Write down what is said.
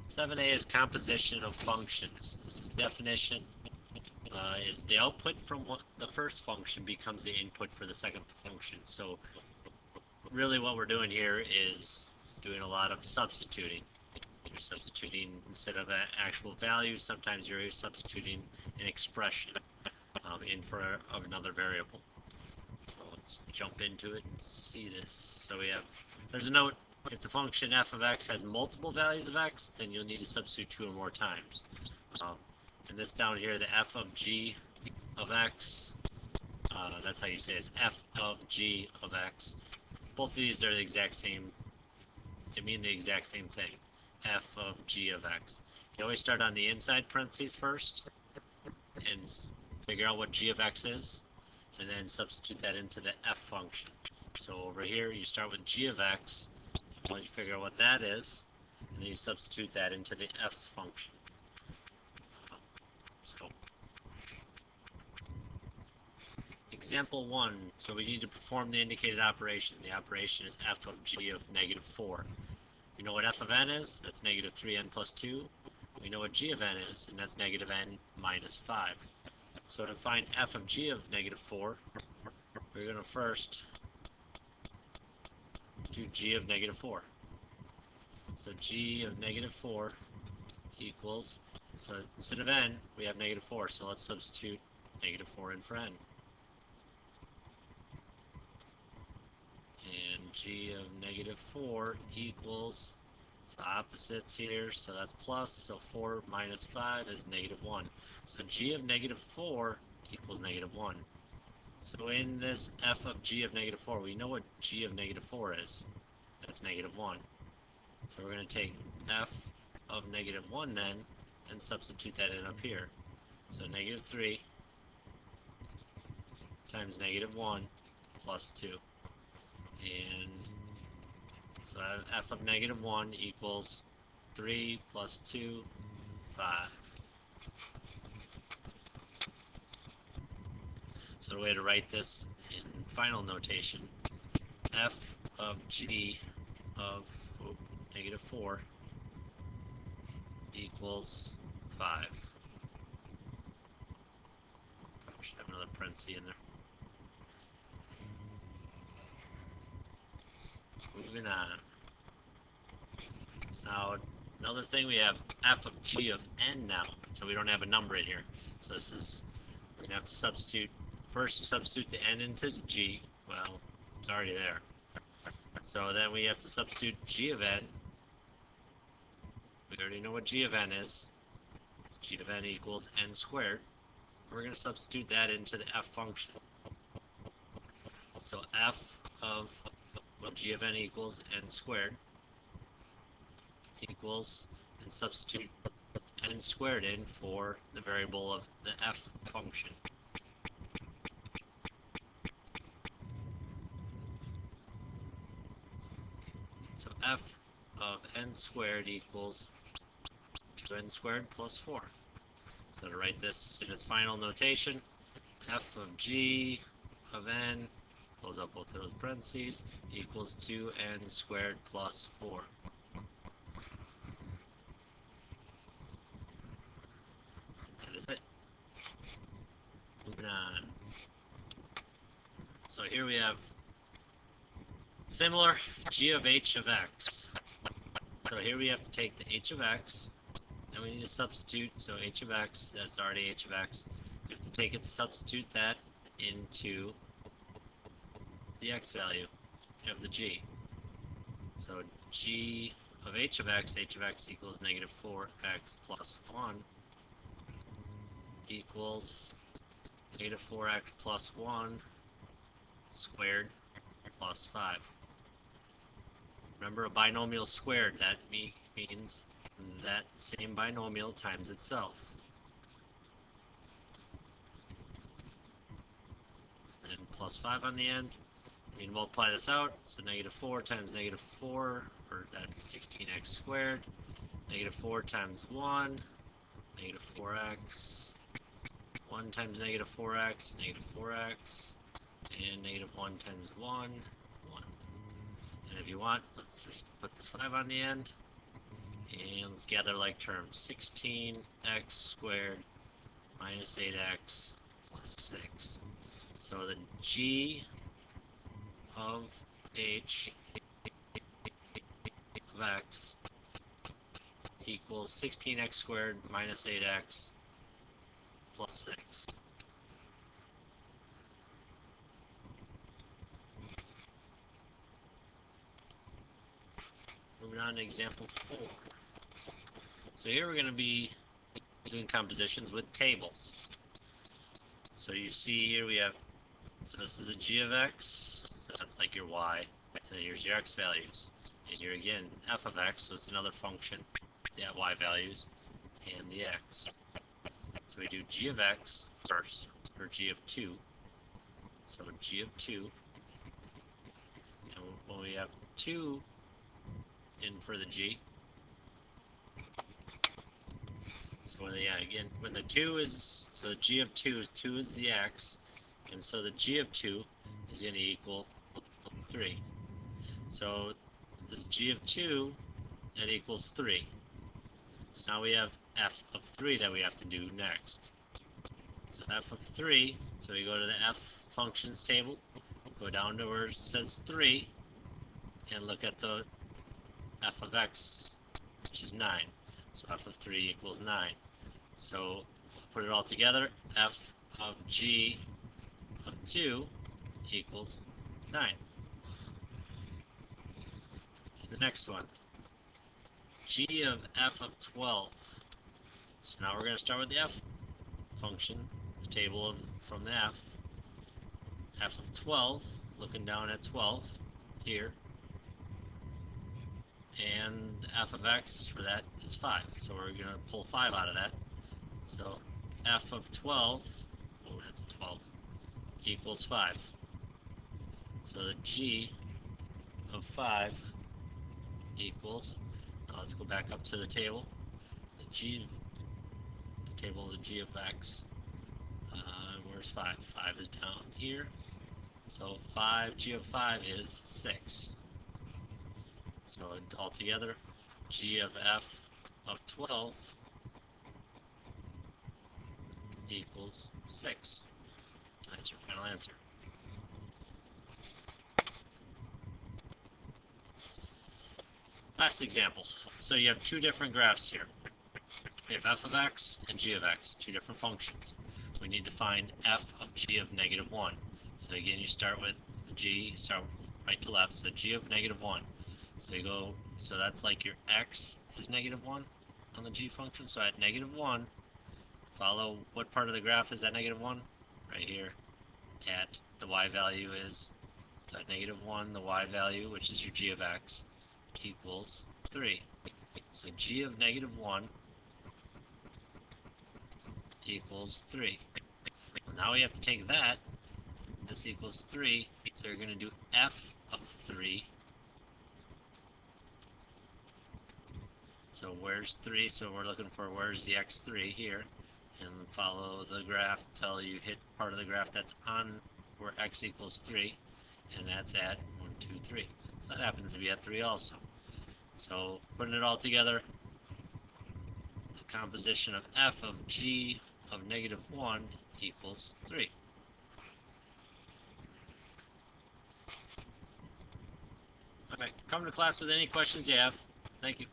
7a is composition of functions. This is definition. Is the output from the first function becomes the input for the second function. So really what we're doing here is doing a lot of substituting. You're substituting instead of an actual value, sometimes you're substituting an expression in for another variable. So let's jump into it and see this. So there's a note, if the function f of x has multiple values of x, then you'll need to substitute 2 or more times. And this down here, the f of g of x, that's how you say it, it's f of g of x. Both of these are the exact same, they mean the exact same thing, f of g of x. You always start on the inside parentheses first and figure out what g of x is, and then substitute that into the f function. So over here, you start with g of x, and once you figure out what that is, and then you substitute that into the f function. So, example 1, so we need to perform the indicated operation. The operation is f of g of negative 4. We know what f of n is, that's negative 3n plus 2. We know what g of n is, and that's negative n minus 5. So to find f of g of negative 4, we're going to first do g of negative 4. So g of negative 4 equals, so instead of n, we have negative 4, so let's substitute negative 4 in for n. And g of negative 4 equals, so opposites here, so that's plus, so 4 minus 5 is negative 1. So g of negative 4 equals negative 1. So in this f of g of negative 4, we know what g of negative 4 is. That's negative 1. So we're going to take f of negative 1 then, and substitute that in up here. So negative 3 times negative 1 plus 2. And so f of negative 1 equals 3 plus 2, 5. So the way to write this in final notation, f of g of negative 4 equals 5. Probably should have another parenthesis in there. Moving on. So now another thing, we have f of g of n now. So we don't have a number in here. So this is, we're going to have to substitute, first substitute the n into the g. Well, it's already there. So then we have to substitute g of n. We already know what g of n is. G of n equals n squared. We're going to substitute that into the f function. So f of, well, g of n equals n squared equals, and substitute n squared in for the variable of the f function. So f of n squared equals n squared plus 4. So to write this in its final notation, f of g of n, close out both of those parentheses, equals 2n squared plus 4. And that is it. Moving on. So here we have similar g of h of x. So here we have to take the h of x, and we need to substitute, so h of x, that's already h of x. We have to take it, substitute that into the x value of the g. So g of h of x equals negative 4x plus 1 equals negative 4x plus 1 squared plus 5. Remember, a binomial squared, that means that same binomial times itself. And then plus 5 on the end. We can multiply this out, so negative 4 times negative 4, or that's 16x squared. Negative 4 times 1, negative 4x. 1 times negative 4x, negative 4x. And negative 1 times 1, 1. And if you want, let's just put this 5 on the end. And let's gather like terms. 16x squared minus 8x plus 6. So the g of h of x equals 16x squared minus 8x plus 6. Moving on to example 4. So here we're going to be doing compositions with tables. So you see here we have, so this is a g of x, so that's like your y, and then here's your x values. And here again, f of x, so it's another function, the y values, and the x. So we do g of x first, or g of 2. So g of 2, and when we have 2 in for the g, so when the, again, when the 2 is, so the g of 2 is the x, and so the g of 2 is going to equal 3. So this g of 2, that equals 3. So now we have f of 3 that we have to do next. So f of 3, so we go to the f functions table, go down to where it says 3, and look at the f of x, which is 9. So f of 3 equals 9. So put it all together, f of g of 2 equals 9. The next one, g of f of 12. So now we're going to start with the f function, the table from the f of 12, looking down at 12 here, and f of x for that is 5. So we're going to pull 5 out of that. So f of 12, oh, that's a 12, equals 5. So the g of 5 equals, now let's go back up to the table, the table of the g of x, where's 5? 5 is down here, so g of 5 is 6. So altogether, g of f of 12 equals 6. That's your final answer. Last example. So you have two different graphs here. We have f of x and g of x, two different functions. We need to find f of g of negative 1. So again, you start with g, start right to left, so g of negative 1. So you go, so that's like your x is negative 1 on the g function. So at negative 1, follow what part of the graph is at negative 1? Right here. At the y value is, so at negative 1, the y value, which is your g of x, equals 3. So g of negative 1 equals 3. Well, now we have to take that, this equals 3, so you're going to do f of 3. So where's 3? So we're looking for where's the x3 here, and follow the graph till you hit part of the graph that's on where x equals 3, and that's at 1, 2, 3. So that happens to be at 3 also. So putting it all together, the composition of f of g of negative 1 equals 3. Alright, come to class with any questions you have. Thank you.